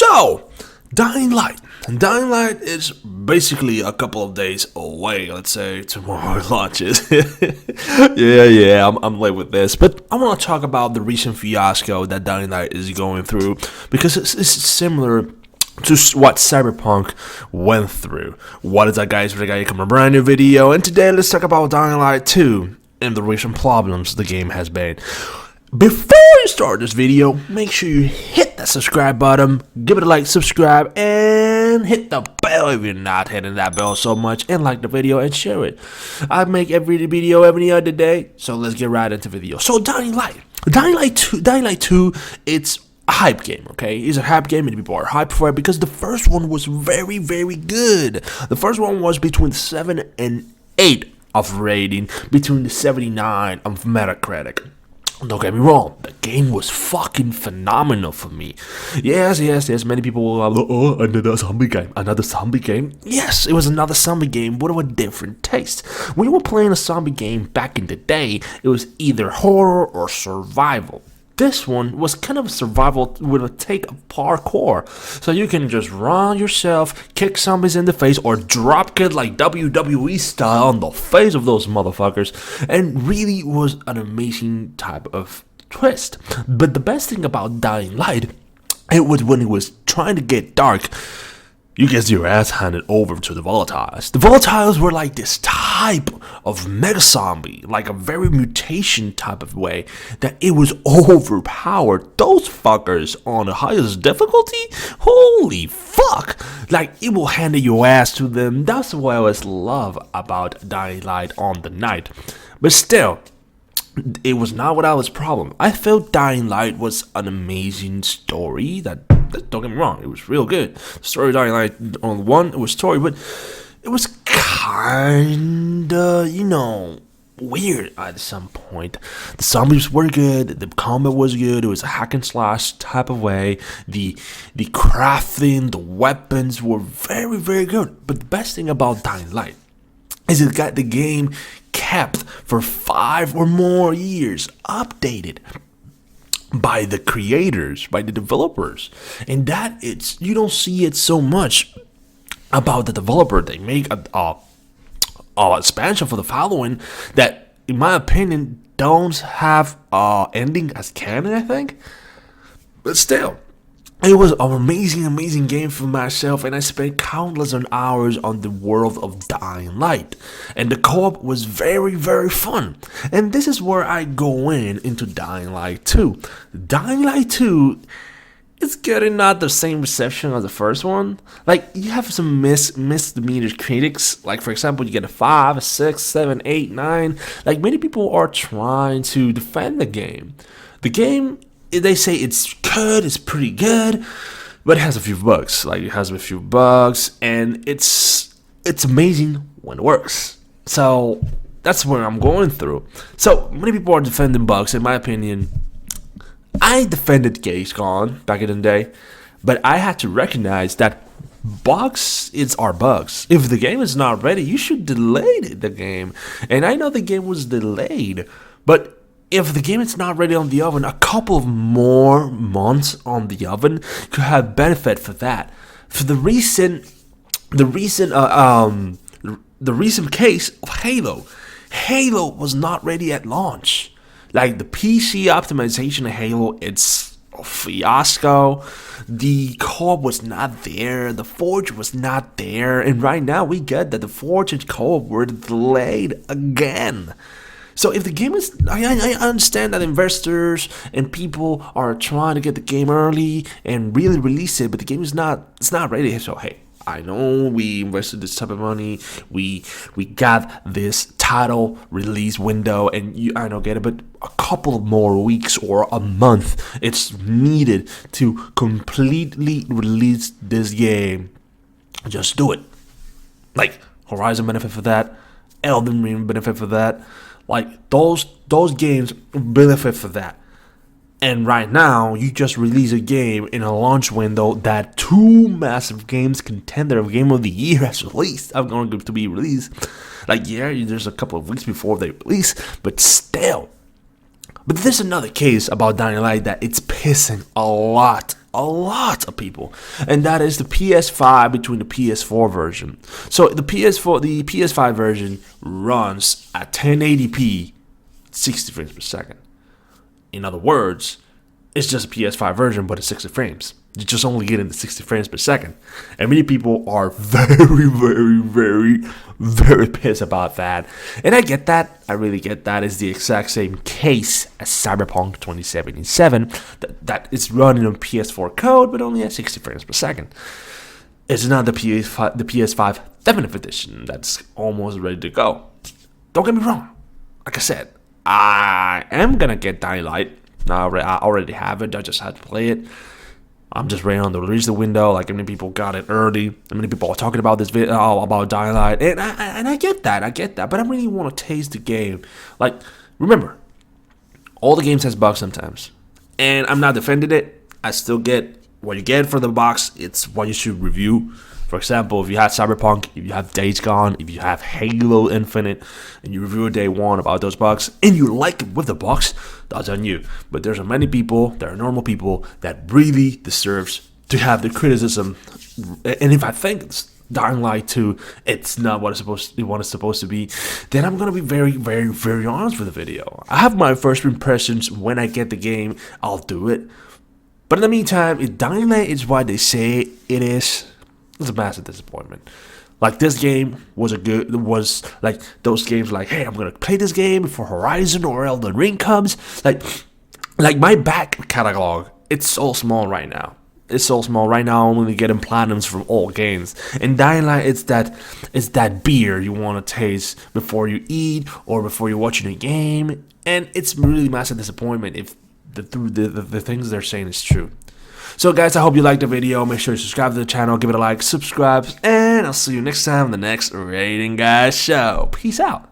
So, Dying Light. Dying Light is basically a couple of days away. Let's say tomorrow it launches. I'm late with this. But I want to talk about the recent fiasco that Dying Light is going through, because it's similar to what Cyberpunk went through. What is that, guys? We're going to come a brand new video, and today let's talk about Dying Light 2 and the recent problems the game has been. Before you start this video, make sure you hit that subscribe button, give it a like, subscribe, and hit the bell if you're not hitting that bell so much, and like the video and share it. I make every video every other day, so let's get right into the video. So Dying Light 2, it's a hype game, okay? It's a hype game and people are hyped for it because the first one was very, very good. The first one was between 7 and 8 of rating, between the 79 of Metacritic. Don't get me wrong, the game was fucking phenomenal for me. Yes, many people will oh, another zombie game. Yes, it was another zombie game, but with a different taste. When you were playing a zombie game back in the day, it was either horror or survival. This one was kind of survival with a take of parkour. So you can just run yourself, kick zombies in the face, or drop kick like WWE style on the face of those motherfuckers. And really was an amazing type of twist. But the best thing about Dying Light, it was when it was trying to get dark, you get your ass handed over to the volatiles. The volatiles were like this type of mega zombie, like a very mutation type of way, that it was overpowered. Those fuckers on the highest difficulty, holy fuck, like it will hand your ass to them. That's what I always love about Dying Light on the night. But still, it was not without its problem. I felt Dying Light was an amazing story that don't get me wrong, it was real good. The story of Dying Light on one, it was story, but it was kinda, weird at some point. The zombies were good, the combat was good, it was a hack and slash type of way. The crafting, the weapons were very, very good. But the best thing about Dying Light is it got the game kept for 5 or more years, updated by the creators, by the developers, and that you don't see it so much about the developer. They make a expansion for the following that, in my opinion, don't have ending as canon, I think. But still, it was an amazing game for myself, and I spent countless hours on the world of Dying Light. And the co-op was very, very fun. And this is where I go into Dying Light 2. Dying Light 2 is getting not the same reception as the first one. Like, you have some misdemeanor critics. Like, for example, you get a 5, a 6, 7, 8, 9. Like, many people are trying to defend the game. The game, they say it's good, it's pretty good, but it has a few bugs. Like, it has a few bugs, and it's amazing when it works. So that's where I'm going through. So many people are defending bugs. In my opinion, I defended Days Gone back in the day, but I had to recognize that bugs are bugs. If the game is not ready, you should delay the game. And I know the game was delayed, but if the game is not ready on the oven, a couple of more months on the oven could have benefit for that. For the recent case of Halo was not ready at launch. Like, the PC optimization of Halo, it's a fiasco. The co-op was not there. The Forge was not there. And right now we get that the Forge and co-op were delayed again. So if the game is, I understand that investors and people are trying to get the game early and really release it, but the game it's not ready. So hey, I know we invested this type of money, we got this title release window, and I don't get it, but a couple of more weeks or a month, it's needed to completely release this game. Just do it. Like, Horizon benefit for that, Elden Ring benefit for that. Like, those games benefit for that. And right now, you just release a game in a launch window that 2 massive games contender of Game of the Year has released. I'm going to be released. Like, yeah, there's a couple of weeks before they release, but still, But there's another case about Dying Light that it's pissing a lot of people, and that is the PS5 between the PS4 version. So the PS5 version runs at 1080p, 60 frames per second. In other words, it's just a PS5 version, but it's 60 frames. You just only get into 60 frames per second. And many people are very pissed about that. And I get that. I really get that. It's the exact same case as Cyberpunk 2077. That it's running on PS4 code, but only at 60 frames per second. It's not the PS5 Definitive Edition that's almost ready to go. Don't get me wrong. Like I said, I am going to get Dying Light. I already have it. I just had to play it. I'm just waiting on the release window. Like, many people got it early. And many people are talking about this video, about Dying Light. And I get that. But I really want to taste the game. Like, remember, all the games has bugs sometimes. And I'm not defending it. I still get what you get for the box. It's what you should review. For example, if you have Cyberpunk, if you have Days Gone, if you have Halo Infinite, and you review day one about those bugs, and you like it with the box, that's on you. But there's many people, there are normal people, that really deserves to have the criticism. And if I think it's Dying Light 2, it's not what it's supposed to be, then I'm gonna be very honest with the video. I have my first impressions. When I get the game, I'll do it. But in the meantime, if Dying Light is what they say it is, it's a massive disappointment. Like, this game was like those games like, hey, I'm gonna play this game before Horizon or Elden Ring comes. Like my back catalog, it's so small right now. It's so small right now. I'm only getting platinums from all games. And Dying Light, it's that beer you want to taste before you eat or before you're watching a game. And it's really massive disappointment if the things they're saying is true. So guys, I hope you liked the video. Make sure you subscribe to the channel, give it a like, subscribe, and I'll see you next time on the next Rating Guys show. Peace out.